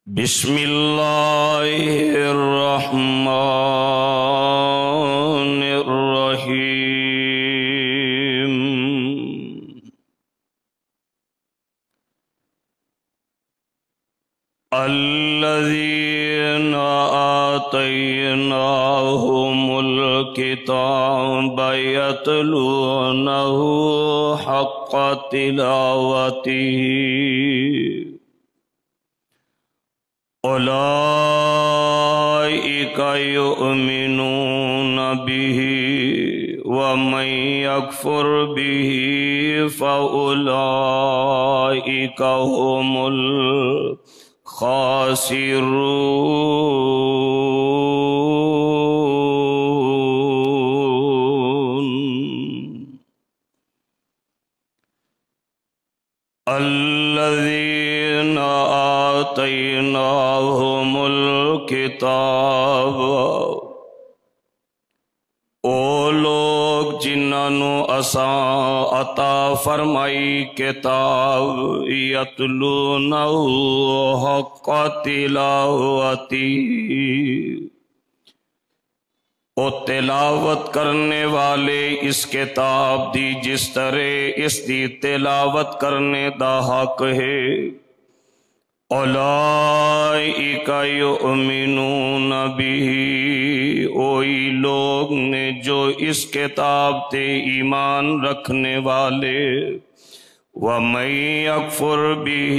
بسم اللہ الرحمن الرحیم الذین آتیناہم الکتاب یتلونہ حق تلاوتہ اولئک یؤمنون بہ ومن یکفر بہ فاولئک هم الخاسرون الذین آتیناہم الکتاب او لوگ جنہاں نو اساں عطا فرمائی کتاب یتلونہ حق تلاوتہ او تلاوت کرنے والے اس کتاب دی جس طرح اس دی تلاوت کرنے دا حق ہے اولئک یؤمنون بہ وہی لوگ نے جو اس کتاب تے ایمان رکھنے والے وَمَن یکفر بہ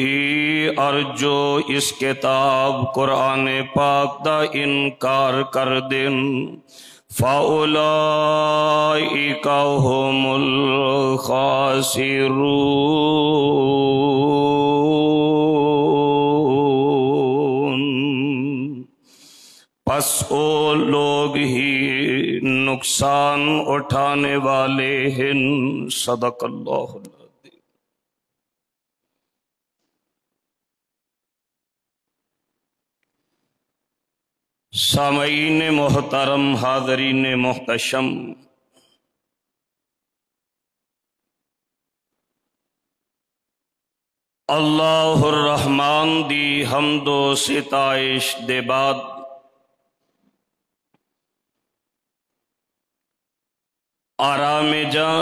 اور جو اس کتاب قرآن پاک دا انکار کر دن فَأُولَئِكَ هُمُ الْخَاسِرُونَ پس او لوگ ہی نقصان اٹھانے والے ہیں۔ صدق اللہ العظیم۔ سامعین محترم، حاضرین محتشم، اللہ الرحمن دی حمد و ستائش دے بعد آرام جاں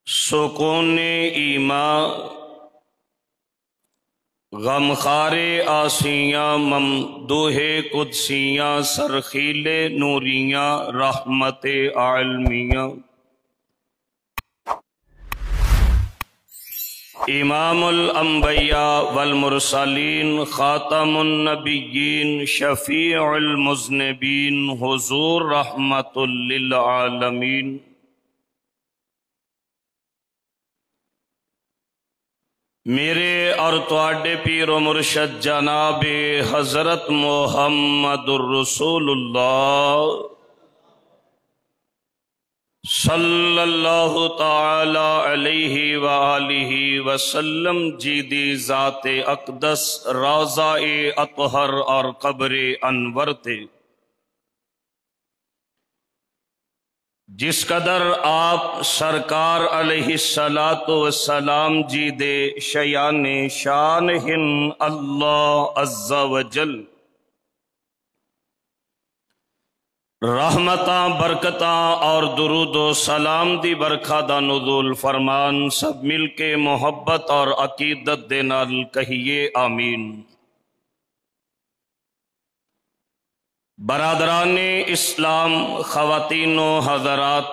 سکون ایمان غمخار آسیاں ممدوح قدسیاں سرخیل نوریاں رحمت عالمیاں امام الانبیاء والمرسلین خاتم النبیین شفیع المذنبین حضور رحمت للعالمین میرے اور تواڈے پیر و مرشد جناب حضرت محمد الرسول اللہ صلی اللہ تعالی علیہ وآلہ وسلم جی دی ذات اقدس روضہ اطہر اور قبر انور تے جس قدر آپ سرکار علیہ السلام جی دے شیان شان ہن اللہ عز و جل رحمتاں برکتاں اور درود و سلام دی برکھا دا نزول فرمان سب مل کے محبت اور عقیدت دے نال کہیے آمین۔ برادران اسلام، خواتین و حضرات،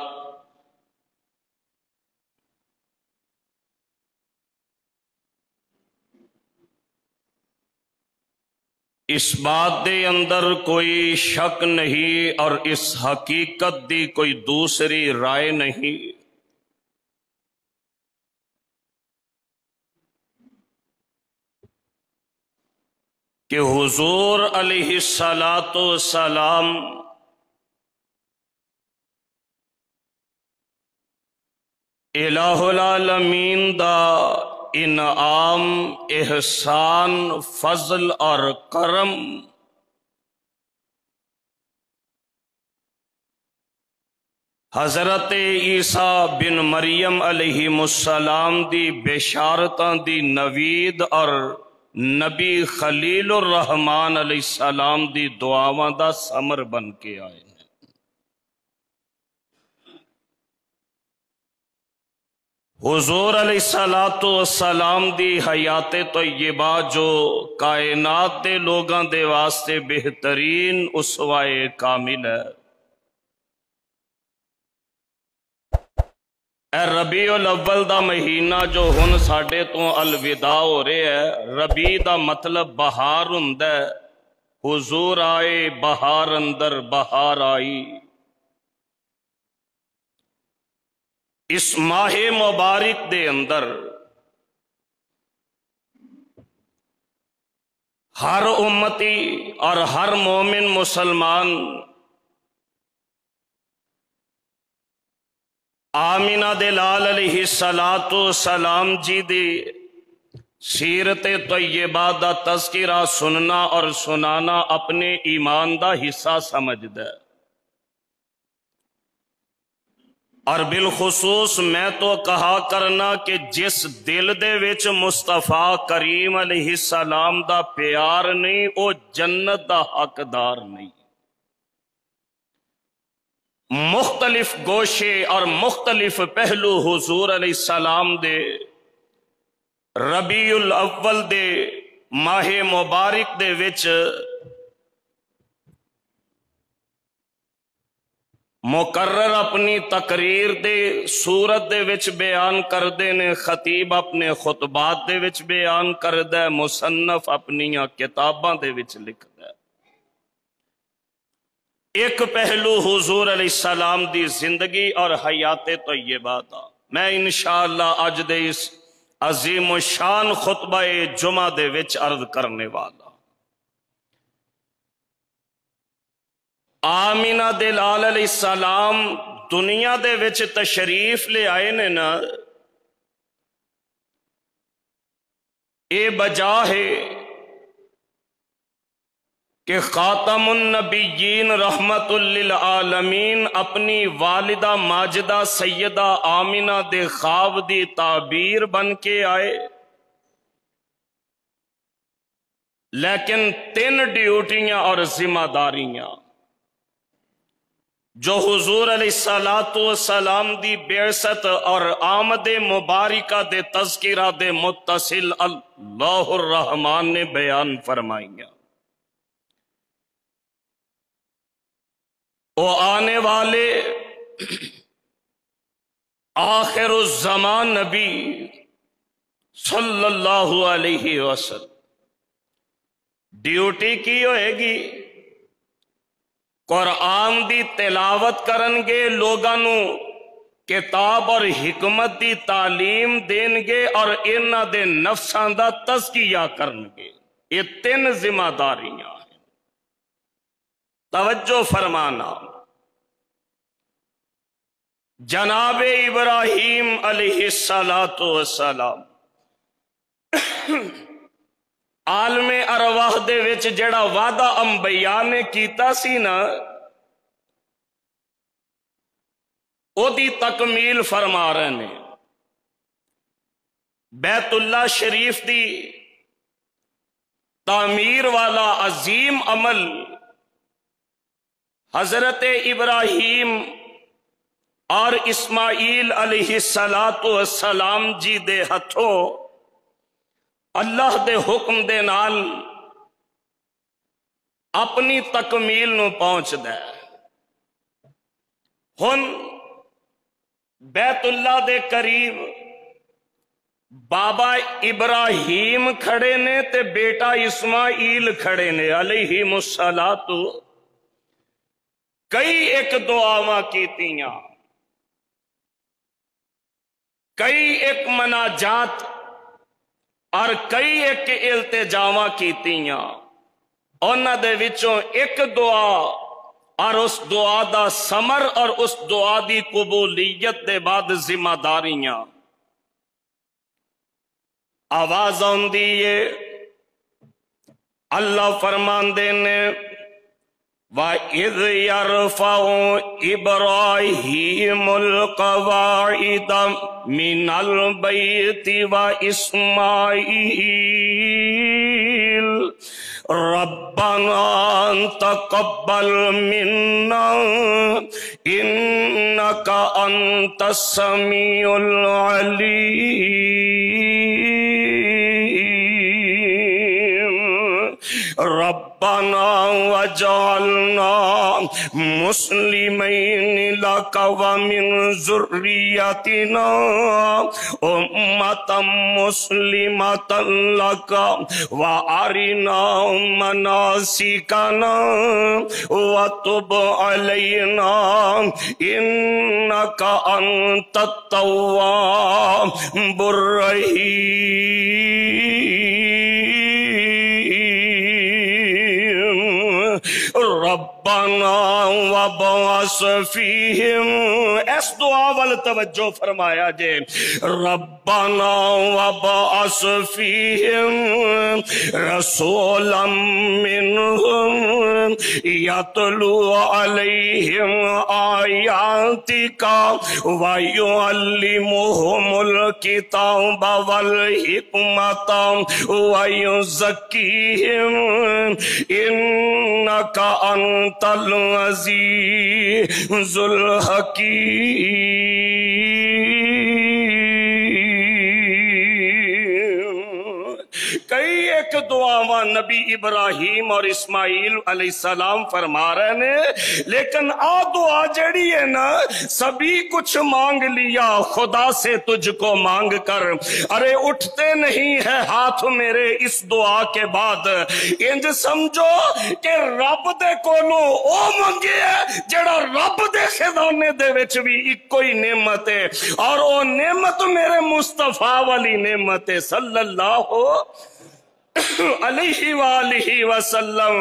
اس بات دے اندر کوئی شک نہیں اور اس حقیقت دی کوئی دوسری رائے نہیں کہ حضور علیہ السلام الہ العالمین دا انعام، احسان، فضل اور کرم حضرت عیسیٰ بن مریم علیہ السلام دی بشارتاں دی نوید اور نبی خلیل الرحمن علیہ السلام دی دعاواں دا ثمر بن کے آئے. حضور علیہ السلام دی حیات طیبہ جو کائنات دے لوگاں دے واسطے بہترین اسوہ کامل ہے. اے ربیع الاول دا مہینہ جو ہن ساڈے تو الوداع ہو رہے ہے، ربیع دا مطلب بہار ہوندا ہے. حضور آئے بہار اندر بہار آئی. اس ماہ مبارک دے اندر ہر امتی اور ہر مومن مسلمان آمینہ دے لال علیہ السلام جی دی سیرت طیبہ دا تذکرہ سننا اور سنانا اپنے ایمان دا حصہ سمجھدا ہے. اور بالخصوص میں تو کہا کرنا کہ جس دل دے وچ مصطفیٰ کریم علیہ السلام دا پیار نہیں وہ جنت دا حقدار نہیں. مختلف گوشے اور مختلف پہلو حضور علیہ السلام دے ربیع الاول دے ماہ مبارک دے وچ مقرر اپنی تقریر دے صورت دے وچ بیان کردے نے. خطیب اپنے خطبات دے وچ بیان کردہ ہے. مصنف اپنی کتاباں دے وچ لکھدا ہے. ایک پہلو حضور علیہ السلام دی زندگی اور حیات طیبہ دا میں انشاءاللہ اج دے اس عظیم و شان خطبہ جمعہ دے وچ عرض کرنے والا. آمینہ دے لال علیہ السلام دنیا دے وچ تشریف لے آئے نے نا، اے بجا ہے کہ خاتم النبیین رحمت للعالمین اپنی والدہ ماجدہ سیدہ آمینہ دے خواب دی تعبیر بن کے آئے، لیکن 3 ڈیوٹیاں اور ذمہ داریاں جو حضور علیہ السلام دی بعثت اور آمد مبارکہ دے تذکرہ دے متصل اللہ الرحمن نے بیان فرمائیاں. وہ آنے والے آخر الزمان نبی صلی اللہ علیہ وسلم ڈیوٹی کی ہوئے گی، قرآن دی تلاوت کرن گے، لوگاں نو کتاب اور حکمت دی تعلیم دین گے اور انہاں دے نفساں دا تزکیہ کرن گے. یہ 3 ذمہ داریاں ہیں. توجہ فرمانا. جناب ابراہیم علیہ السلام عالم ارواح دے وچ جڑا وعدہ انبیاء نے کیتا سی نا، او دی تکمیل فرما رہے نے. بیت اللہ شریف دی تعمیر والا عظیم عمل حضرت ابراہیم اور اسماعیل علیہ السلام جی دے ہتھوں اللہ دے حکم دے نال اپنی تکمیل نو پہنچ دے. ہن بیت اللہ دے قریب بابا ابراہیم کھڑے نے تے بیٹا اسماعیل کھڑے نے علیہم الصلاۃ. کئی ایک دعاواں کیتیاں، کئی ایک مناجات اور کئی ایک التجاواں کیتیاں. انہاں دے وچوں ایک دعا اور اس دعا دا ثمر اور اس دعا دی قبولیت دے بعد ذمہ داریاں. آواز آندی ہے، اللہ فرماندے نے وَإِذْ يَرْفَعُ إِبْرَاهِيمُ الْقَوَاعِدَ مِنَ الْبَيْتِ وَإِسْمَاعِيلُ رَبَّنَا تَقَبَّلْ مِنَّا إِنَّكَ أَنْتَ السَّمِيعُ الْعَلِيمُ رَبَّنَا وَاجْعَلْنَا مُسْلِمَيْنِ لَكَ وَمِنْ ذُرِّيَّتِنَا أُمَّةً مُسْلِمَةً لَكَ وَأَرِنَا مَنَاسِكَنَا وَتُبْ عَلَيْنَا إِنَّكَ أَنْتَ التَّوَّابُ الرَّحِيمُ ربنا وابعث فیہم، اس دعا وال توجہ فرمایا جے، ربنا وابعث فیہم رسولا منہم یتلو علیہم آیاتک ویعلمہم الکتاب والحکمت ویزکیہم انک انت العزیز الحکیم۔ کئی ایک دعاواں نبی ابراہیم اور اسماعیل علیہ السلام فرما رہے ہیں، لیکن آ دعا جڑی ہے نا، سبھی کچھ مانگ لیا خدا سے تجھ کو مانگ کر، ارے اٹھتے نہیں ہے ہاتھ میرے اس دعا کے بعد، انج سمجھو کہ رب دے کولوں او منگے ہے جڑا رب دے خزانے دے وچ بھی ایک کوئی نعمت ہے، اور او نعمت میرے مصطفیٰ والی نعمت ہے صلی اللہ علیہ وآلہ وسلم۔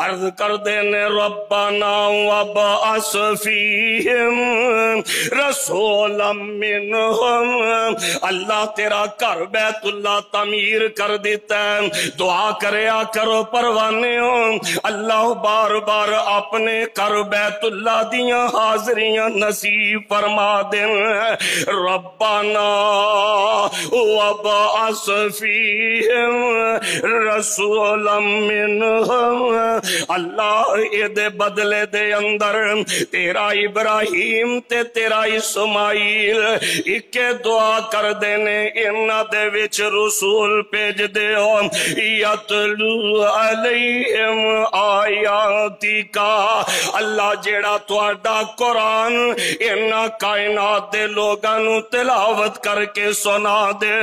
عرض کر دینے ربنا وابعث فیہم رسولا منہم، اللہ تیرا گھر بیت اللہ تعمیر کر دیتا ہے، دعا کریا کرو پروانے ہو، اللہ بار بار اپنے گھر بیت اللہ دیاں حاضریاں نصیب فرما دیں، ربنا وابعث فیہم رسولا منہم، اللہ اے دے بدلے دے اندر تیرا ابراہیم تے تیرا اسماعیل ایک دعا کر دینے، انہاں دے وچ رسول پیج دے ہو، یتلو علیہم آیاتی کا، اللہ جیڑا تواڈا قرآن انہاں کائنات دے لوگاں نو تلاوت کر کے سنا دے،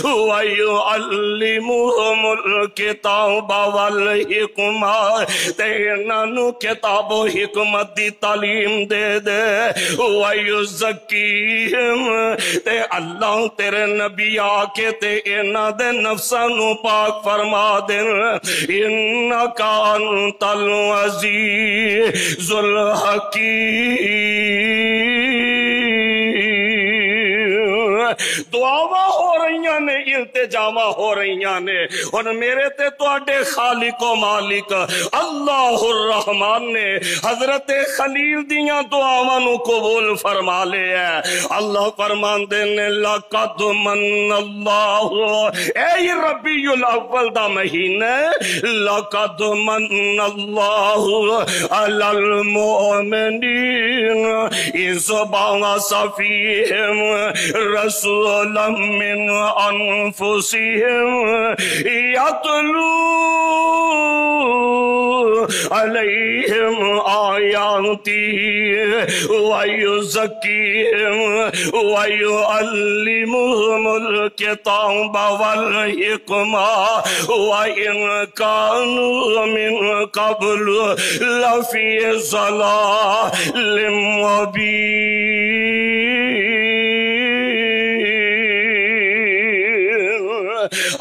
وَيُعَلِّمُهُمُ الکتاب والحکمت، تے انہاں نو کتاب و حکمت دی تعلیم دے دے، وَيُزَكِّيهِمْ، تے اللہ تیرے نبی آکے تے انہاں دے نفساں نو پاک فرما دے، انکا انت العزیز الحکیم۔ دعاواں ہو رہیاں نے، التجاواں ہو رہیاں نے، اور میرے تے تواڈے خالق و مالک اللہ الرحمن نے حضرت خلیل دیاں دعاواں نو قبول فرما لے ہے۔ اللہ فرماندے نے لقد من اللہ، اے ربیع الاول دا مہینہ، لقد من اللہ علی المؤمنین اذ بعث فیہم رسولا من انفسہم یتلو علیہم آیاتی ویزکیہم ویعلمہم الکتاب والحکمت وإن كانوا من قبل لفی ضلال مبین۔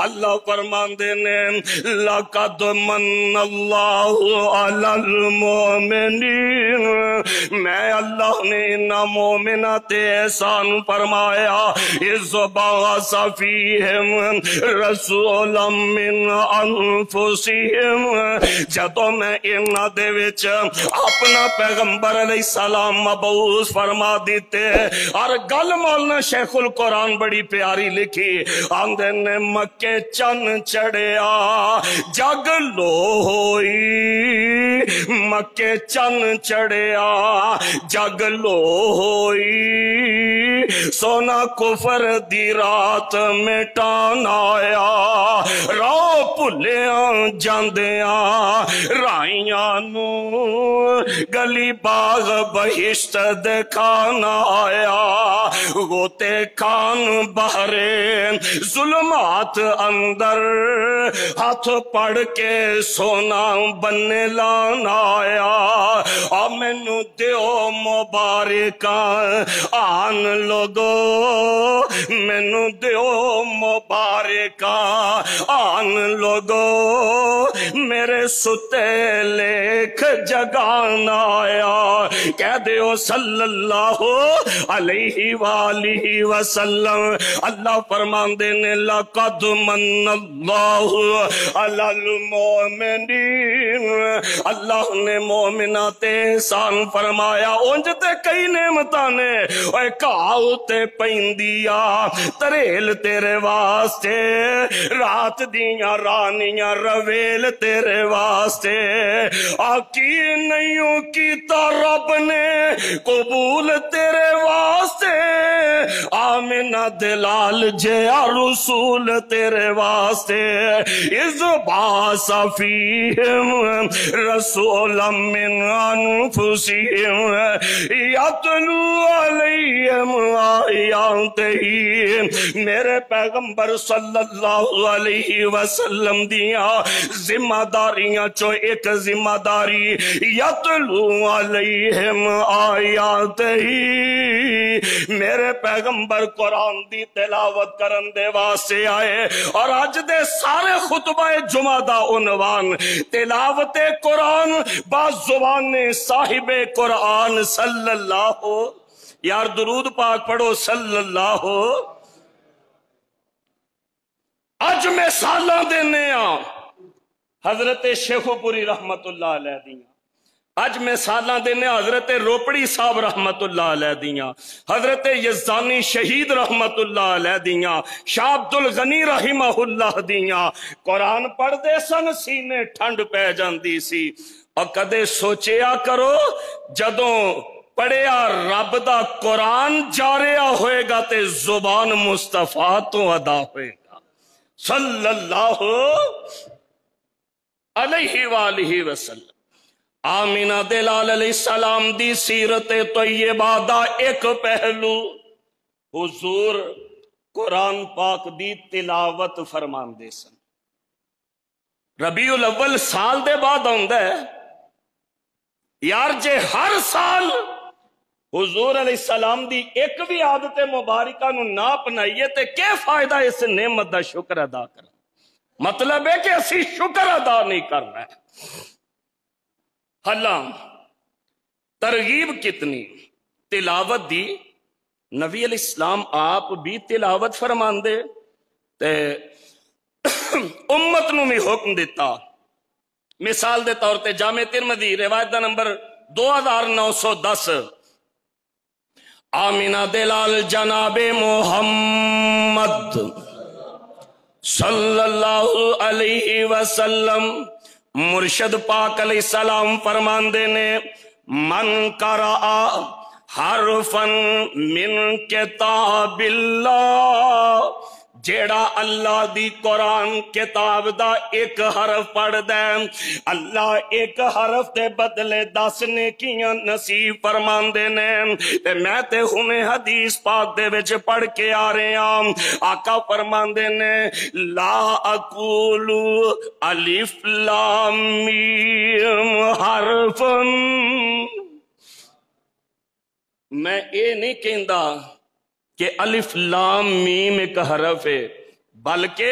اللہ فرماندے نے لقد من اللہ علی المؤمنین، میں اللہ نے ان مومنہ تے احسان فرمایا اذ بعث فیہم رسولا من انفسہم، جدو میں انہاں دے وچ اپنا پیغمبر علیہ السلام مبعوث فرما دیتے۔ اور گل مولانا شیخ القرآن بڑی پیاری لکھی، آندے نے مکے چن چڑھیا جگ لو ہوئی، مکے چن چڑھیا جگ لو ہوئی، سونا کفر دی رات مٹان آیا، راہ بھلیاں جاندیاں رائیاں نو گلی باغ بہشت دکھانا آیا، غوطے کان بہرے ظلمات اندر ہاتھ پڑھ کے سونا بننے لانا آیا، مینو دیو مبارکاں آن لوگو، مینو دیو مبارکاں آن لوگو، میرے ستے لکھ جگانا آیا، کہہ دیو صلی اللہ علیہ وآلہ وسلم۔ اللہ فرماندے نے لقد من اللہ علی المؤمنین، اللہ نے مومنہ تے احسان فرمایا، اونج تے کئی نعمتاں نے، اے کاؤ تے پیندیا تریل تیرے واسطے، رات دیاں رانیاں رویل تیرے واسطے، آکی نہیں کیتا رب نے قبول تیرے واسطے، آمنہ دلال جیا رسول تیرے واسطے، اذ بعث فیہم رسولا من انفسہم یتلو علیہم آیاتہ، میرے پیغمبر صلی اللہ علیہ وسلم دیاں ذمہ داریاں چو ایک ذمہ داری یتلو علیہم آیاتہ، میرے پیغمبر قرآن دی تلاوت کرن دے واسطے آئے، اور آج دے سارے خطبہ جمعہ دا عنوان تلاوت قرآن با زبان صاحب قرآن صلی اللہ، یار درود پاک پڑھو صلی اللہ۔ اج میں سالاں دینے حضرت شیخ پوری رحمت اللہ علیہ دیاں، اج میں سالاں دینے حضرت روپڑی صاحب رحمت اللہ علیہ دیاں، حضرت یزدانی شہید رحمت اللہ علیہ دیاں، شاہ عبد الغنی رحمہ اللہ دیاں، قرآن پڑھ دے سن سینے ٹھنڈ پہ جاندی سی، اور کدے سوچیا کرو جدوں پڑھیا رب دا قرآن جاریا ہوئے گا تے زبان مصطفیٰ تو ادا ہوئے گا صلی اللہ علیہ وآلہ وسلم۔ آمینہ دلال علیہ السلام دی سیرت طیبہ دا ایک پہلو، حضور قرآن پاک دی تلاوت فرمان دے سن، ربیع الاول سال دے بعد آندہ ہے، یار جے ہر سال حضور علیہ السلام دی ایک بھی عادت مبارکہ نو نہ اپنائیے تے کیا فائدہ اس نعمت دا شکر ادا کرنا؟ مطلب ہے کہ اسی شکر ادا نہیں کرنا ہے۔ اللہ ترغیب کتنی تلاوت دی، نبی علیہ السلام آپ بھی تلاوت فرمان دے تے امت نو بھی حکم دیتا۔ مثال دے طور تے جامع ترمذی روایت دا نمبر 2910، آمینہ دلال جناب محمد صلی اللہ علیہ وسلم، مرشد پاک علیہ السلام فرمان دینے من قرأ حرفا من کتاب اللہ، جیڑا اللہ دی قرآن کتاب دا ایک حرف پڑھ دے، اللہ ایک حرف دے بدلے 10 نیکیاں نصیب فرمان دینے۔ تے میں تے ہنے حدیث پاک دے وچ پڑھ کے آ رہے ہیں، آقا فرمان دینے لا اقولو الف لام میم حرفن، میں اے نہیں کہندا کہ الف لام میم ایک حرف ہے، بلکہ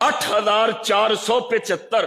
8475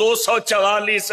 244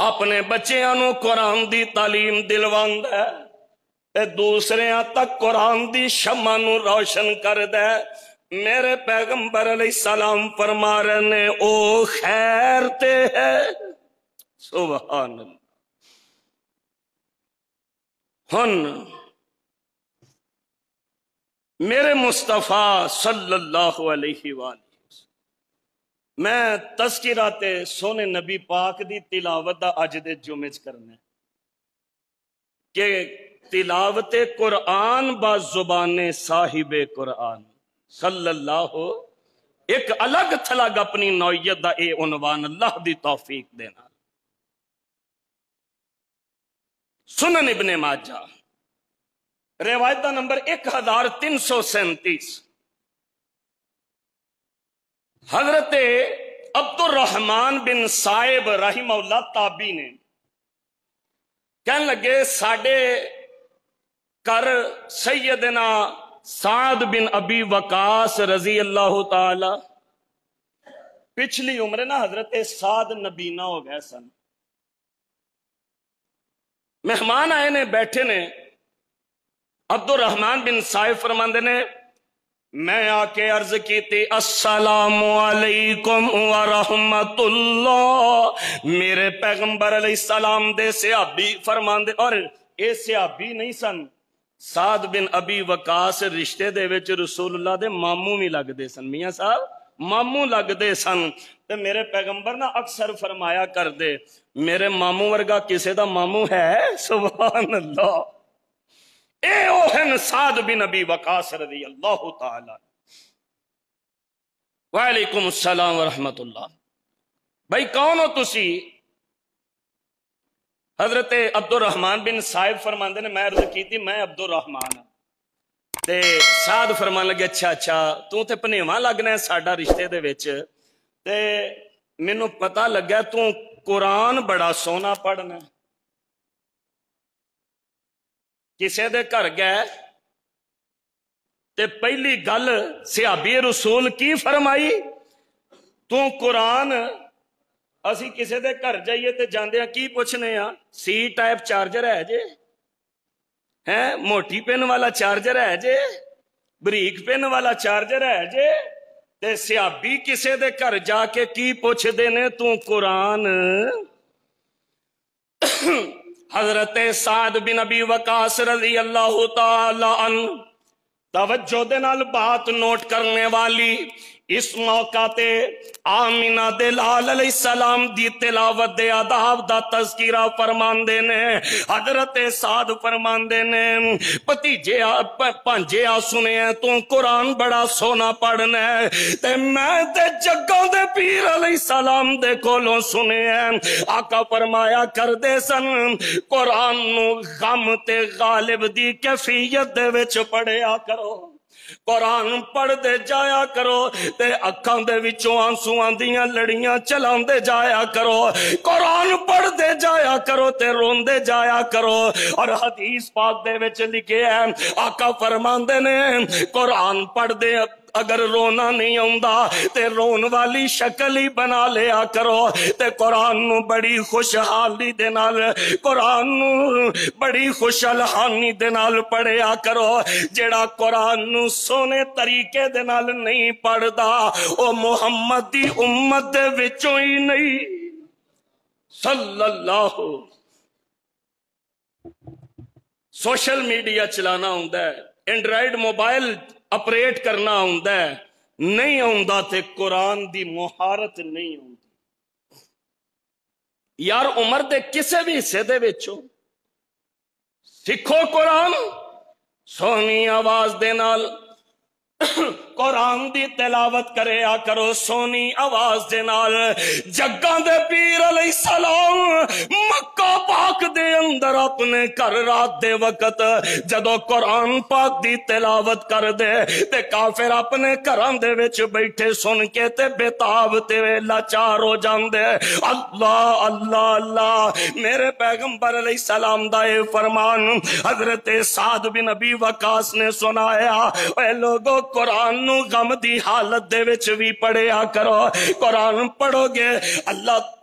اپنے بچیاں نو قرآن دی تعلیم دلواندا ہے تے دوسریاں تک قرآن دی شمع نو روشن کردا ہے۔ میرے پیغمبر علیہ السلام فرما رہے نے او خیر تے ہے۔ سبحان اللہ۔ ہن میرے مصطفیٰ صلی اللہ علیہ وآلہ میں تذکرات سونے نبی پاک دی تلاوت دا اج دے جمعے چ کرنا ہے کہ تلاوت قرآن با زبان صاحب قرآن صلی اللہ ایک الگ تھلگ اپنی نوعیت دا اے عنوان اللہ دی توفیق دینا۔ سنن ابن ماجہ روایت دا نمبر 1337۔ حضرت عبد الرحمن بن صائب رحمہ اللہ تابعی نے کہنے لگے ساڑے کر سیدنا سعد بن ابی وقاص رضی اللہ تعالی پچھلی عمر نا حضرت سعد نبینا ہو گئے سن۔ مہمان آئے نے بیٹھے نے، عبد الرحمن بن صائب فرماندے نے میں آ کے عرض کی تھی السلام علیکم ورحمت اللہ۔ میرے پیغمبر علیہ السلام دے صحابی فرماندے، اور اے صحابی نہیں سن، سعد بن ابی وقاص رشتے دے وچ رسول اللہ دے ماموں بھی لگ دے سن، میاں صاحب ماموں لگ دے سن۔ تے میرے پیغمبر نہ اکثر فرمایا کر دے میرے ماموں ورگا کسے دا ماموں ہے؟ سبحان اللہ۔ اے اوہن سعد بن ابی وقاص رضی اللہ تعالی۔ وعلیکم السلام ورحمت اللہ۔ بھائی کون ہو تسی؟ حضرت عبد الرحمن بن صائب فرماندے نے میں عرض کی تھی میں عبد الرحمن تے سعد فرمان لگے اچھا تو تے پنیواں لگنا ہے ساڈا رشتے دے وچ، تے مینوں پتہ لگا تو قرآن بڑا سونا پڑھنا ہے۔ کسے دے گھر گئے تے پہلی گل صحابی رسول کی فرمائی تو قرآن اسی کسے دے گھر جائیے تے جاندے ہیں کی پوچھنے ہیں سی ٹائپ چارجر ہے جے ہیں موٹی پین والا چارجر ہے جے بریک پین والا چارجر ہے جے تے صحابی کسے دے گھر جا کے کی پوچھ دینے تو قرآن۔ حضرت سعد بن ابی وقاص رضی اللہ تعالی عنہ توجہ دے نال بات نوٹ کرنے والی اس موقع تے آمینہ دلال علیہ السلام دی تلاوت دے آداب دا تذکرہ فرماندے نے۔ حضرت سعد فرماندے نے پتیجے پانجے آ سنے ہیں تو قرآن بڑا سونا پڑھنا ہے تے میں تے جگاں دے پیر علیہ السلام دے کولوں سنے ہیں آقا فرمایا کر دے سن قرآن نو غم تے غالب دی کیفیت دے وچ پڑھیا کرو، قرآن پڑھ دے جایا کرو تے اکھاں دے وچوں آنسواں دیاں لڑیاں چلان دے جایا کرو، قرآن پڑھ دے جایا کرو تے رون دے جایا کرو۔ اور حدیث پاک دے وچ لکھے ہیں آقا فرماندے نے قرآن پڑھ دے اگر رونا نہیں آؤندا تے رون والی شکل ہی بنا لیا کرو تے قرآن نو بڑی خوشحالی دے نال قرآن نو بڑی خوشحالی دے نال پڑھیا کرو۔ جیڑا قرآن نو سونے طریقے دے نال نہیں پڑھدا او محمد دی امت دے وچوں ہی نہیں صلی اللہ۔ سوشل میڈیا چلانا ہوندا ہے، اینڈرائیڈ موبائل اپریٹ کرنا ہوندا ہے، نہیں ہوندا تے قرآن دی مہارت نہیں ہوندی۔ یار عمر دے کسے بھی حصے دے وچوں سکھو قرآن سونی آواز دے نال قرآن دی تلاوت کرے آ کرو سونی آواز دے نال۔ جگاں دے پیر علیہ السلام مکہ پاک دے اندر اپنے گھر رات دے وقت جدو قرآن پاک دی تلاوت کر دے تے کافر اپنے گھراں دے وچ بیٹھے سن کے تے بےتاب تے لاچار ہو جاندے۔ اللہ اللہ اللہ میرے پیغمبر علیہ السلام دا اے فرمان حضرت سعد بن ابی وقاص نے سنایا اے لوگو قرآن نو غم دی حالت دے وچ بھی پڑھیا کرو، قرآن پڑھو گے اللہ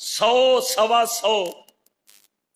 100-125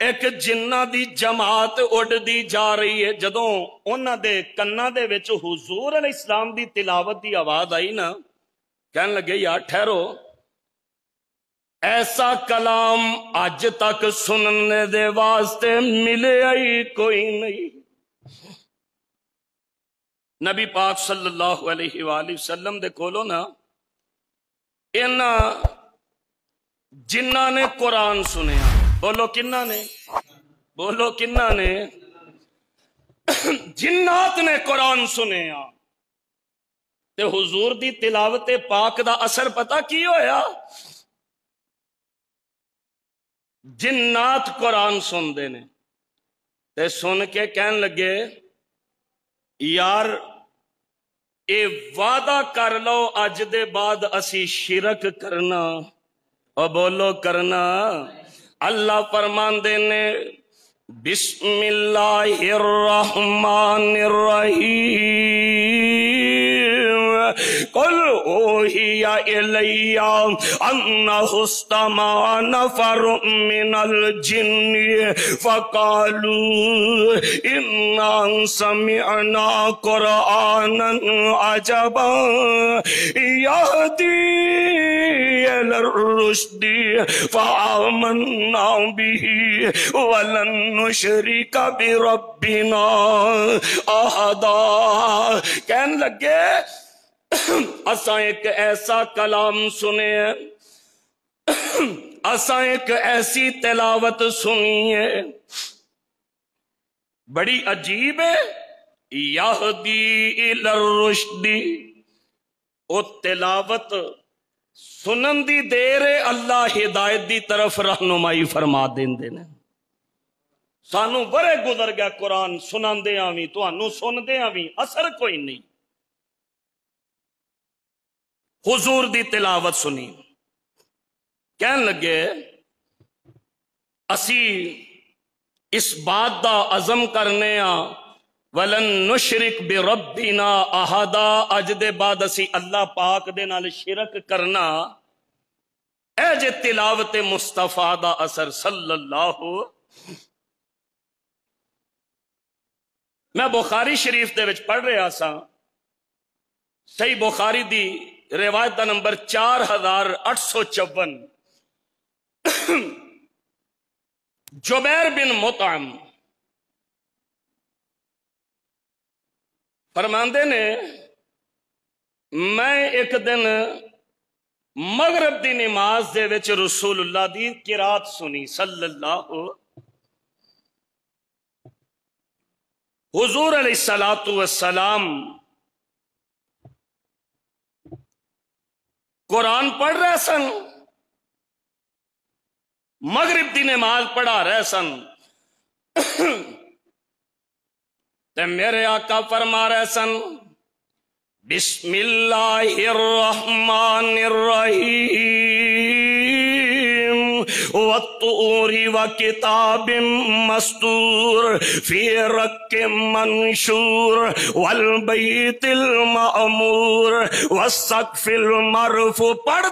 ایک جنہ دی جماعت اڑدی جا رہی ہے، جدوں انہاں دے کناں دے وچ حضور علیہ السلام دی تلاوت دی آواز آئی نا، کہنے لگے یار ٹھہرو، ایسا کلام اج تک سننے دے واسطے ملے ہی کوئی نہیں۔ نبی پاک صلی اللہ علیہ وآلہ وسلم دے کولو نا انہاں جنہ نے قرآن سنیا، بولو کنہ نے، بولو کنہ نے، جنات نے قرآن سنیا تے حضور دی تلاوت پاک دا اثر پتہ کی ہویا؟ جنات قرآن سن دے نے تے سن کے کہن لگے یار اے وعدہ کر لو اج دے بعد اسی شرک کرنا، اور بولو کرنا۔ اللہ فرماندے نے بسم اللہ الرحمن الرحیم قل اوحی الی انہ استمع نفر من الجن فقالوا انا سمعنا قرآنا عجبا یہدی الی الرشد فآمنا به ولن نشرک بربنا احدا۔ کہنے لگے اساں ایک ایسا کلام سنے، اساں ایک ایسی تلاوت سنی ہے بڑی عجیب ہے، یہدی الی الرشد، او تلاوت سنن دی دیر اللہ ہدایت دی طرف رہنمائی فرما دیندے نے۔ سانو بڑے گزر گیا قرآن سنان دے آویں، تو انو سن دے آویں، اثر کوئی نہیں۔ حضور دی تلاوت سنی، کہن لگے اسی اس بات دا عزم کرنے وَلَن نُشْرِكْ بِرَبِّنَا أَحَدًا، اج دے بعد اسی اللہ پاک دے نال شرک کرنا۔ اے جے تلاوت مصطفیٰ دا اثر صلی اللہ۔ میں بخاری شریف دے وچ پڑھ رہا سا، صحیح بخاری دی روایت دا نمبر 4854، جبیر بن مطعم فرماندے نے میں ایک دن مغرب دی نماز دے وچ رسول اللہ دی قرات سنی صلی اللہ۔ حضور علیہ السلام قرآن پڑھ رہے سن، مغرب دی نماز پڑھا رہے سن، تے میرے آقا فرما رہے سن بسم اللہ الرحمن الرحیم والطور وکتاب مستور فی رق منشور والبیت المعمور والسقف المرفوع۔ پڑھ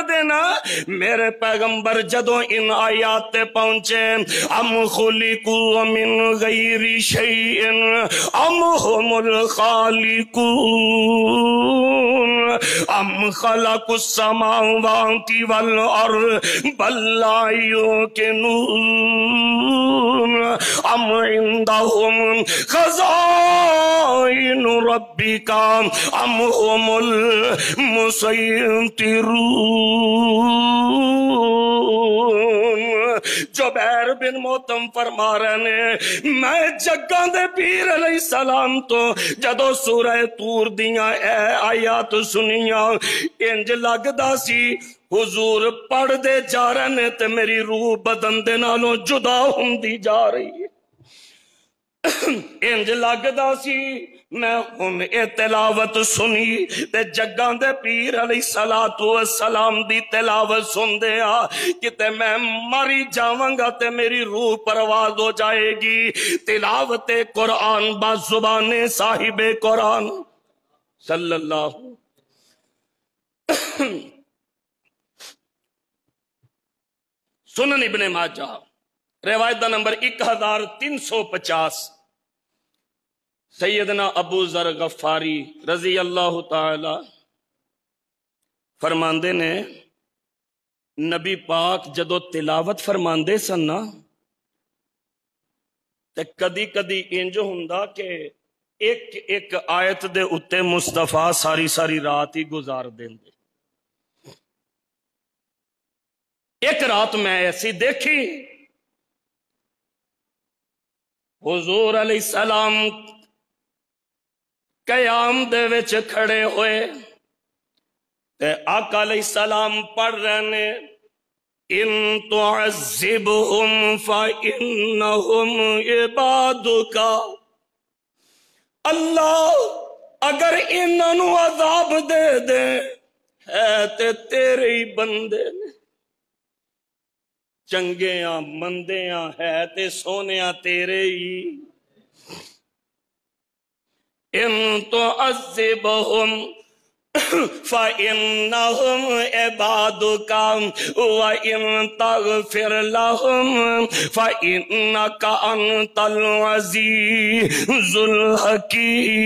دے نا میرے پیغمبر جدوں ان آیات پہنچے ام خلقوا من غیر شیء ام هم الخالقون ام خلقوا السماوات والارض بل لا يوقنون ام عندهم خزائن ربك ام هم المسيطرون۔ جبیر بن مطعم فرما رہے نے میں جگاں دے پیر علیہ السلام تو جدو سورہ طور دیاں اے آیات سنیاں انج لگدا سی حضور پڑھ دے جا رہے نے تے میری روح بدن دے نالوں جدا ہوندی جا رہی ہے۔ انج لگدا سی میں ہن اے تلاوت سنی تے جگاں دے پیر علیہ السلام دی تلاوت سن دے کتے میں مری جاواں گا تے میری روح پرواز ہو جائے گی۔ تلاوت قرآن با زبان صاحب قرآن صلی اللہ۔ سنن ابن ماجہ روایت دا نمبر 1350 سیدنا ابو ذر غفاری رضی اللہ تعالی فرماندے نے نبی پاک جدو تلاوت فرماندے سن نا تے کدی کدی انج ہوندا کہ ایک ایک آیت دے اتے مصطفیٰ ساری ساری رات ہی گزار دیندے. ایک رات میں ایسی دیکھی حضور علیہ السلام قیام دے وچ کھڑے ہوئے تے آقا علیہ السلام پڑھ رہے نے ان تعذبہم فإنہم عبادک. اللہ اگر انہوں عذاب دے دے ہے تے تیرے ہی بندے نے، چنگیاں مندیاں ہے تے سونیاں تیرے ہی. ان تعذبہم فَإِنَّهُمْ عِبَادُكَ وَإِن تَغْفِرْ لَهُمْ فَإِنَّكَ أَنْتَ الْعَزِيزُ الْحَكِيمُ.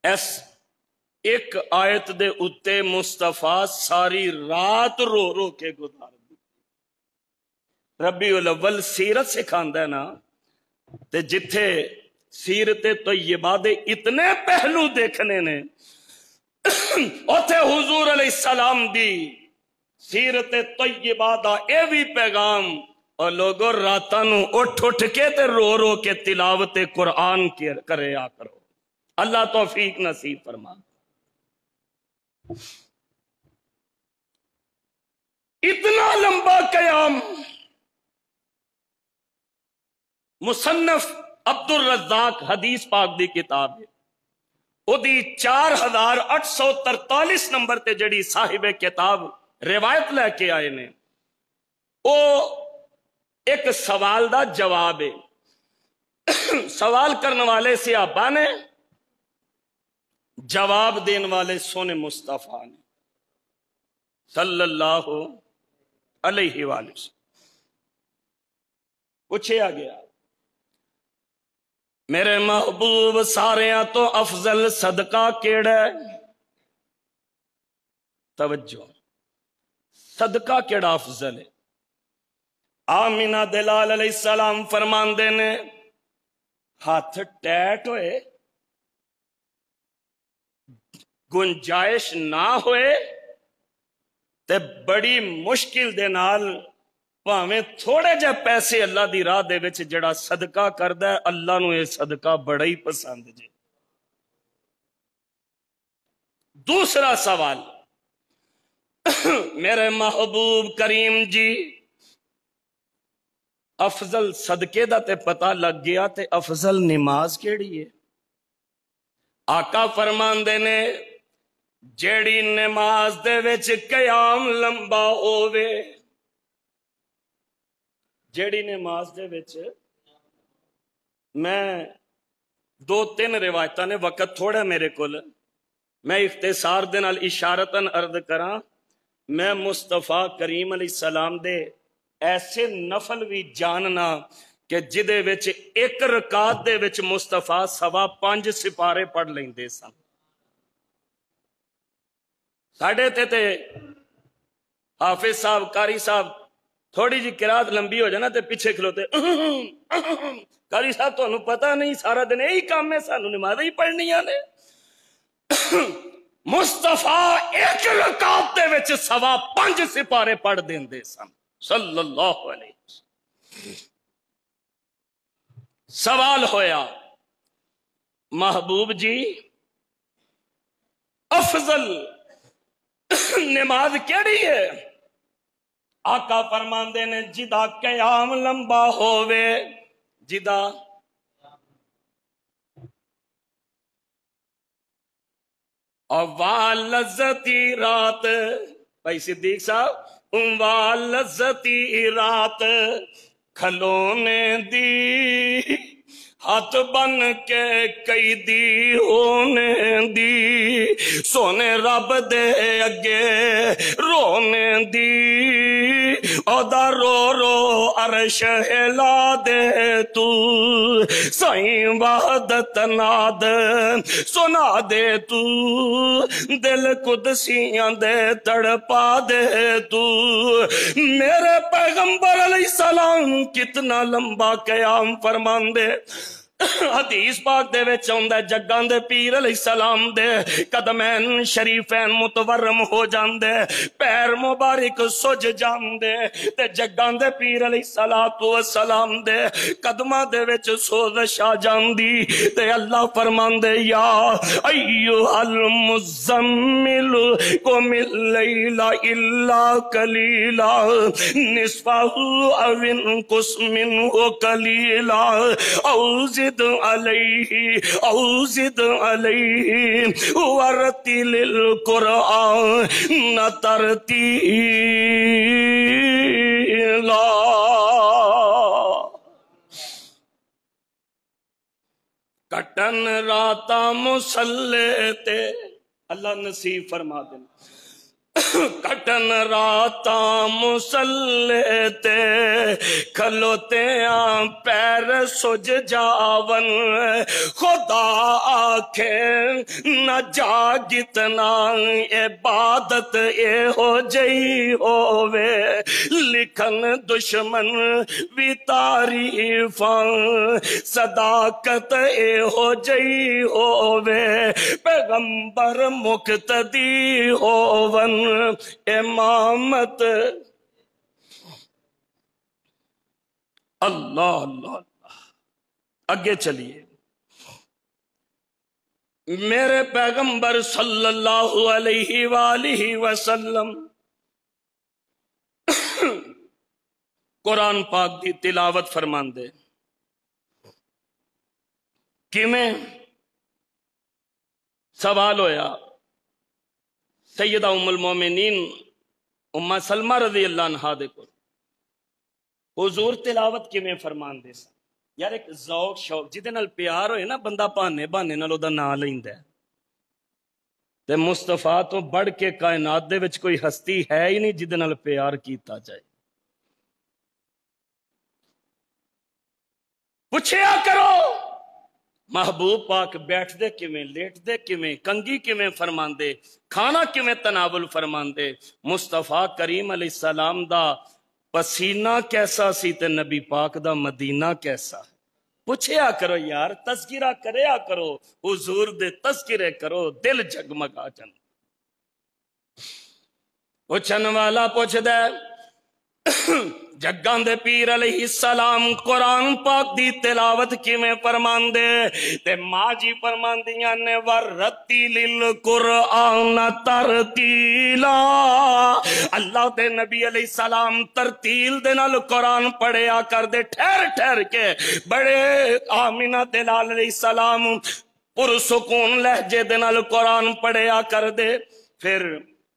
اس ایک آیت دے اتے مصطفیٰ ساری رات رو رو کے گزار دی. ربیع الاول سیرت سکھاندا ہے نا، تے جتھے سیرت طیبہ دے اتنے پہلو دیکھنے نے اوتھے حضور علیہ السلام دی سیرت طیبہ دا اے بھی پیغام. اور لوگوں راتاں نو اٹھ اٹھ کے تے رو رو کے تلاوت قرآن کرے آ کرو. اللہ توفیق نصیب فرما. اتنا لمبا قیام مصنف عبد الرزاق حدیث پاک دی کتاب ہے، او دی 4843 نمبر تے جڑی صاحب کتاب روایت لے کے آئے نے، او ایک سوال دا جواب ہے. سوال کرنے والے صحابہ نے، جواب دین والے سونے مصطفیٰ نے صلی اللہ علیہ وآلہ وسلم. پوچھا گیا میرے محبوب ساریاں تو افضل صدقہ کیڑا ہے؟ توجہ، صدقہ کیڑا افضل ہے؟ آمینہ دلال علیہ السلام فرماندے نے ہاتھ ٹیٹ ہوئے، گنجائش نہ ہوئے تے بڑی مشکل دے نال پاویں تھوڑے جے پیسے اللہ دی راہ دے وچ جڑا صدقہ کردا ہے اللہ نو یہ صدقہ بڑا ہی پسند جے. دوسرا سوال، میرے محبوب کریم جی افضل صدقے دا تے پتہ لگ گیا تے افضل نماز کیڑی ہے؟ آقا فرماندے نے جیڑی نماز دے وچ قیام لمبا ہووے، جیڑی نماز دے وچ، میں 2-3 روایتاں نے، وقت تھوڑا میرے کول، میں اختصار دے نال اشارتاً عرض کراں، میں مصطفیٰ کریم علیہ السلام دے ایسے نفل بھی جاننا کہ جدے وچ ایک رکعت دے وچ مصطفیٰ 5.25 سپارے پڑھ لیندے سن. ساڑھے تے حافظ صاحب قاری صاحب تھوڑی جی قرات لمبی ہو جانا تے پیچھے کھلوتے قاری صاحب تو انہوں پتہ نہیں سارا دن یہی کام میں سانو نماز ہی پڑھنی آنے. مصطفیٰ ایک رکعت دے وچ 5.25 سپارے پڑھ دیندے سن صلی اللہ علیہ وسلم. سوال ہویا محبوب جی افضل نماز کیڑی ہے؟ آقا فرماندے نے جدا قیام لمبا ہووے، جدا اور لذتی رات، بھائی صدیق صاحب، لذتی رات کھلونے دی ہاتھ بن کے قیدی ہونے دی، سونے رب دے اگے رونے دی، اودا رو رو عرش ہلا دے تو، سائیں وحدت ناد سنا دے تو، دل قدسیاں دے تڑپا دے تو، میرے پیغمبر علیہ السلام کتنا لمبا قیام فرمان دے۔ حدیث پاک دے وچ ہوندا ہے جگاں دے پیر علیہ السلام دے قدمین شریفین متورم ہو جاندے، پیر مبارک سج جاندے، تے جگاں دے پیر علیہ السلام دے قدماں دے وچ سوزش آ جاندی، تے اللہ فرماندے یا ایھا المزمل قم اللیل الا قلیلا نصفہ او انقص منہ قلیلا او زد علیہ ورتل القرآن ترتیلا۔ کٹن راتا مسلے تے اللہ نصیب فرما دے، کٹن راتا مسلے تے کھلوتے آں پیر سج جاون، خدا آکھے نہ جاگتنا عبادت اے ہو جئی ہووے، لکھن دشمن بھی تعریفاں صداقت اے ہو جئی ہووے، پیغمبر مقتدی ہوون امامت۔ اللہ اللہ اللہ، اگے چلیے۔ میرے پیغمبر صلی اللہ علیہ وآلہ وسلم قرآن پاک دی تلاوت فرمان دے، کیویں؟ سوال ہویا سیدہ ام المومنین ام سلمہ رضی اللہ عنہ دے کو، حضور تلاوت کیویں فرمان دے سن؟ یار ایک ذوق شوق جدے نال پیار ہوئے نا بندہ بہانے نال او دا نام لیندا ہے، تے مصطفیٰ تو بڑھ کے کائنات دے وچ کوئی ہستی ہے ہی نہیں جدے نال پیار کیتا جائے۔ پوچھیا کرو محبوب پاک بیٹھ دے کیویں، لیٹ دے کیویں، کنگھی کیویں فرمان دے، کھانا کیویں تناول فرمان دے، مصطفیٰ کریم علیہ السلام دا پسینہ کیسا سی تے نبی پاک دا مدینہ کیسا؟ پوچھیا کرو یار، تذکرہ کریا کرو، حضور دے تذکرے کرو، دل جگمگا جن۔ پوچھن والا پوچھ دے جگاں دے پیر علیہ السلام قرآن پاک دی تلاوت کیویں فرمان دے، تے ماں جی فرمان دیاں نے وَرَتِّلِ الْقُرْآنَ تَرْتِیلًا، اللہ دے نبی علیہ السلام ترتیل دے نال قرآن پڑھیا کر دے، ٹھہر ٹھہر کے، بڑے آمینہ دلال علیہ السلام پرسکون لہجے دے نال قرآن پڑھیا کر دے۔ پھر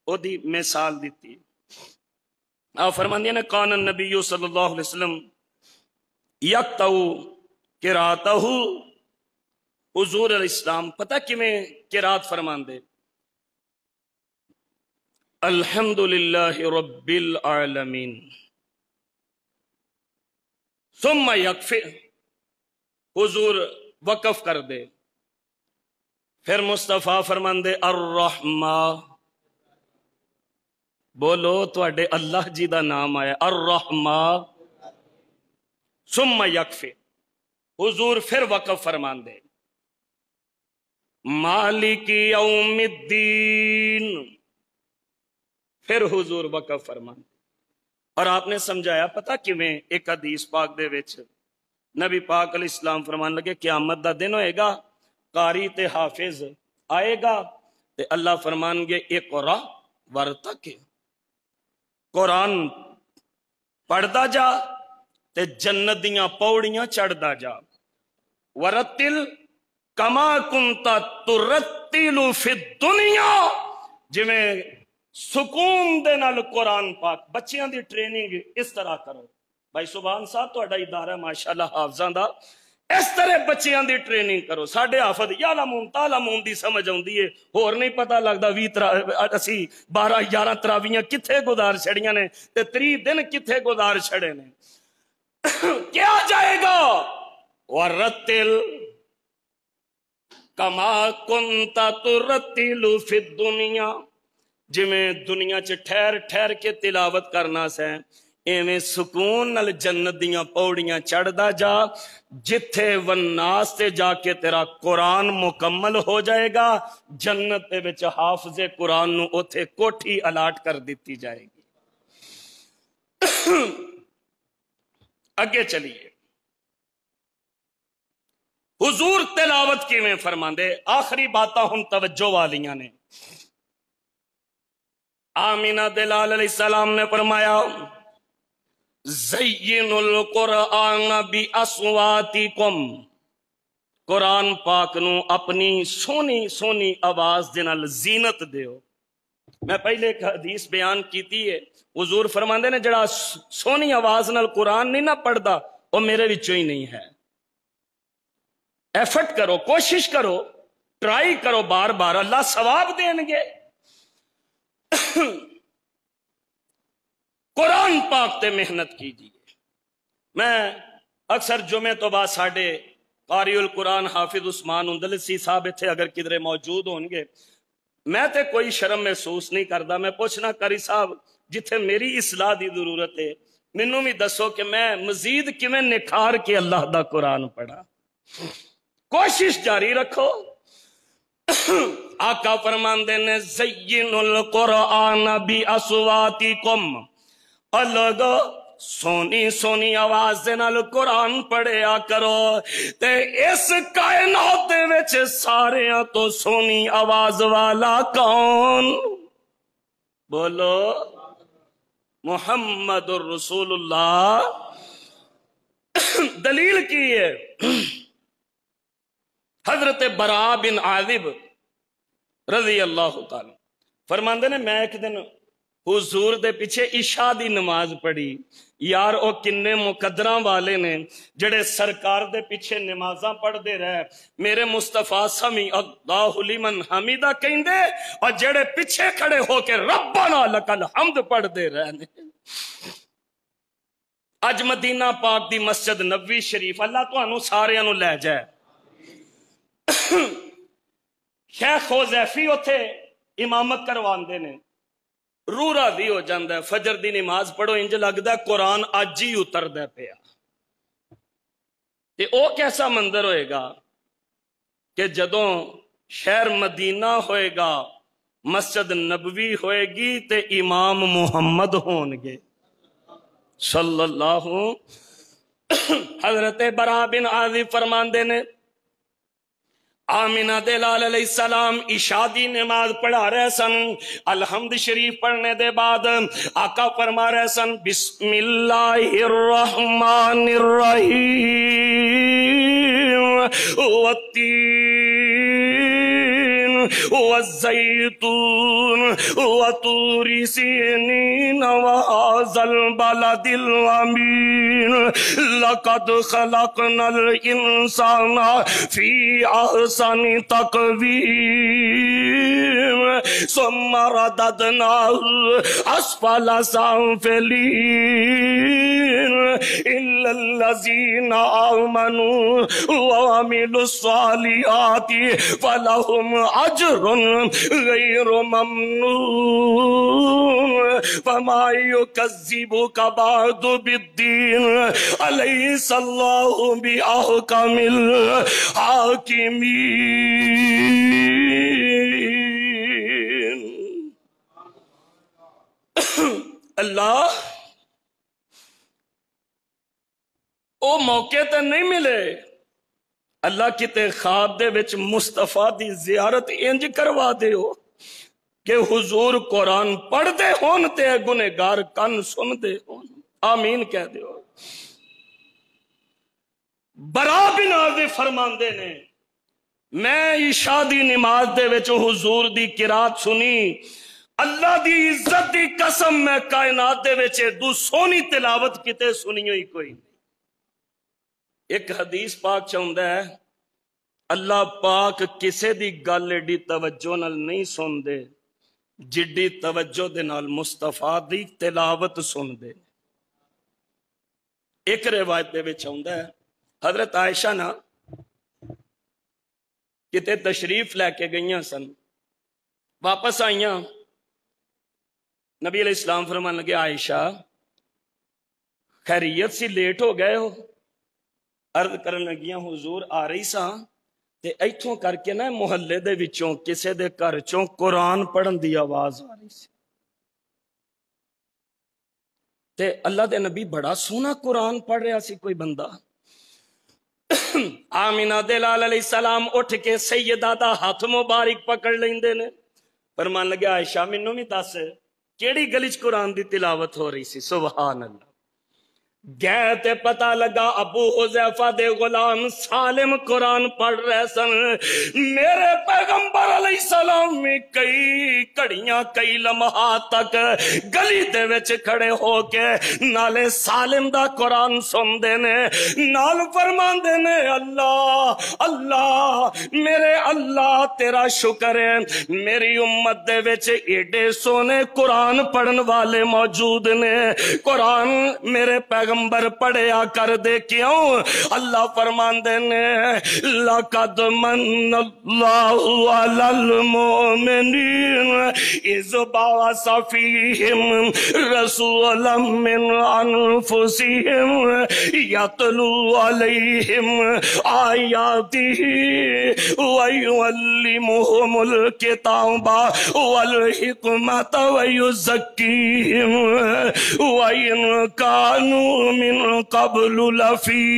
او دی مثال دیتی، آپ فرماندے نے کان النبی صلی اللہ علیہ وسلم یقتو قراتہ، حضور علیہ السلام پتہ کیویں قرات فرمان دے، الحمدللہ رب العالمین ثم یکفی، حضور وقف کر دے، پھر مصطفیٰ فرمان دے الرحمن، بولو تواڈے اللہ جی دا نام آیا الرحمن، ثم یکفی، حضور پھر وقف فرمان دے مالک یوم الدین، پھر حضور وقف فرمان دے۔ اور آپ نے سمجھایا پتہ کیویں؟ ایک حدیث پاک دے وچ نبی پاک علیہ السلام فرمان لگے قیامت دا دن ہوئے گا، قاری تے حافظ آئے گا تے اللہ فرمان گے اقرا ورتقی، قرآن پڑھدا جا تے جنت دیاں پوڑیاں چڑھدا جا، ورتل کما کنتا ترتل فی الدنیا، جویں سکون دے نال قرآن پاک، بچیاں دی ٹریننگ اس طرح کرو۔ بھائی سبحان صاحب تہاڈا ادارہ ماشاءاللہ حافظاں دا اس طرح بچیاں دی ٹریننگ کرو. ساڈے حافظ یعلمون تعلمون دی سمجھ آؤندی ہے، ہور نہیں پتہ لگدا 20 اسی 12-11 تراویاں کتھے گزار چھڑیاں نے تے 30 دن کتھے گزار چھڑے نے. کیا جائے گا ورتل کما کنت ترتل فی الدنیا، جویں دنیا چ ٹھہر ٹھہر کے تلاوت کرنا سیں ایویں سکون نال جنت دیاں پوڑیاں چڑھدا جا. جتھے والناس تے جا کے تیرا قرآن مکمل ہو جائے گا، جنت دے وچ حافظ قرآن نو اوتھے کوٹھی الاٹ کر دیتی جائے گی. اگے چلیے، حضور تلاوت کیویں فرماندے؟ آخری باتاں ہن توجہ والیاں نے. آمینہ دلال علیہ السلام نے فرمایا زین القرآن بی اصواتکم، قرآن پاک نو اپنی سونی سونی آواز دے نال زینت دیو. میں پہلے ایک حدیث بیان کیتی ہے، حضور فرماندے نے جڑا سونی آواز نال قرآن نہیں نہ پڑھدا وہ میرے وچوں ہی نہیں ہے. ایفرٹ کرو، کوشش کرو، ٹرائی کرو بار بار، اللہ ثواب دیں گے. قرآن پاک تے محنت کیجیے. میں اکثر جمعے تو بعد ساڑھے قاری القرآن حافظ عثمان اندلسی صاحب تھے، اگر کدھر موجود ہوں گے، میں تے کوئی شرم محسوس نہیں کردا. میں پوچھنا قاری صاحب جتھے میری اصلاح دی ضرورت ہے مینوں بھی دسو کہ میں مزید کیویں نکھار کے اللہ دا قرآن پڑھا. کوشش جاری رکھو. آقا فرماندے نے زین القرآن بی اصواتکم، الگ سونی سونی آواز دے نال قرآن پڑھیا کرو. تے اس کائنات دے وچ ساریاں تو سونی آواز والا کون؟ بولو محمد الرسول اللہ. دلیل کی ہے؟ حضرت براء بن عازب رضی اللہ تعالی فرماندے نے میں ایک دن حضور دے پیچھے عشاء دی نماز پڑھی. یار او کنے مقدراں والے نے جڑے سرکار دے پیچھے نمازاں پڑھ دے رہے، میرے مصطفیٰ سمی اللہ لمن حمیدہ کہندے اور جڑے پیچھے کھڑے ہو کے ربنا لک الحمد پڑھ دے رہے نے. اج مدینہ پاک دی مسجد نبوی شریف اللہ تانوں ساریاں نوں لے جائے. شیخ حذیفی اوتھے امامت کرواندے نے، روح راضی ہو جاندہ ہے. فجر دی نماز پڑھو انج لگدا ہے قرآن اج ہی اتردا پیا. تے او کیسا منظر ہوئے گا کہ جدوں شہر مدینہ ہوئے گا، مسجد نبوی ہوئے گی تے امام محمد ہون گے صلی اللہ. حضرت براء بن عازب فرماندے نے آمینہ دلال علیہ السلام عشاء دی نماز پڑھا رہے سن. الحمد شریف پڑھنے دے بعد آقا فرما رہے سن بسم اللہ الرحمن الرحیم والتین والزیتون وطور سینین وهذا البلد الامین لقد خلقنا الانسان فی احسن تقویم ثم رددناه اسفل سافلین الا الذین آمنوا وعملوا الصالحات فلهم اجر غیر ممنون فما یکذبک بعد بالدین الیس اللہ باحکم الحاکمین. اللہ او موقع تے نہیں ملے، اللہ کتے خواب دے وچ مصطفیٰ دی زیارت انج کروا دے ہو کہ حضور قرآن پڑھ دے ہون تے گنہگار کن سن دے ہون. آمین کہہ دے ہو. براء بن عازب فرماندے نے میں عشاء دی نماز دے وچ حضور دی قرات سنی، اللہ دی عزت دی قسم میں کائنات دے وچ دو سونی تلاوت کتے سنی ہوئی کوئی نہیں. ایک حدیث پاک چاہتا ہے اللہ پاک کسے دی گل ایڈی توجہ نال نہیں سن دے جڈی توجہ دے نال مصطفیٰ دی تلاوت سن دے۔ ایک روایت دے وچ آندا ہے حضرت عائشہ نا کتے تشریف لے کے گئیاں سن، واپس آئیاں، نبی علیہ السلام فرمان لگے عائشہ خیریت سی لیٹ ہو گئے ہو؟ عرض کرن لگیاں حضور آ رہی سا تے ایتھوں کر کے نا محلے دے وچوں کسے دے گھر چوں قرآن پڑھن دی آواز آ رہی سی تے اللہ دے نبی بڑا سونا قرآن پڑھ رہا سی کوئی بندہ۔ آمینہ دلال علیہ السلام اٹھ کے سیدہ دا ہاتھ مبارک پکڑ لیندے نے، فرمان لگے عائشہ منوں بھی دس کیڑی گلی چ قرآن دی تلاوت ہو رہی سی؟ سبحان اللہ۔ گئے تے پتہ لگا ابو حذیفہ دے غلام سالم قرآن پڑھ رہے سن۔ میرے پیغمبر علیہ السلام میں کئی کڑیاں کئی لمحات تک گلی دے وچ کھڑے ہو کے نالے سالم دا قرآن سن دے نے، نال فرمان دے نے اللہ اللہ میرے اللہ تیرا شکر ہے میری امت دے وچ ایڈے سونے قرآن پڑھن والے موجود نے، قرآن میرے پیغمبر پڑھیا کر دے کیوں؟ اللہ فرمان دے نے لَقَدْ مَنَّ اللَّهُ عَلَى الْمُؤْمِنِينَ إِذْ بَعَثَ فِيهِمْ رَسُولًا مِّنْ أَنفُسِهِمْ يَتْلُو عَلَيْهِمْ آيَاتِهِ وَيُعَلِّمُهُمُ الْكِتَابَ وَالْحِكْمَةَ وَيُزَكِّيهِمْ وَإِنْ كَانُوا من قبل لفی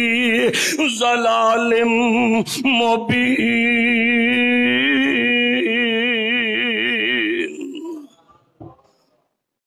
ضلال مبین۔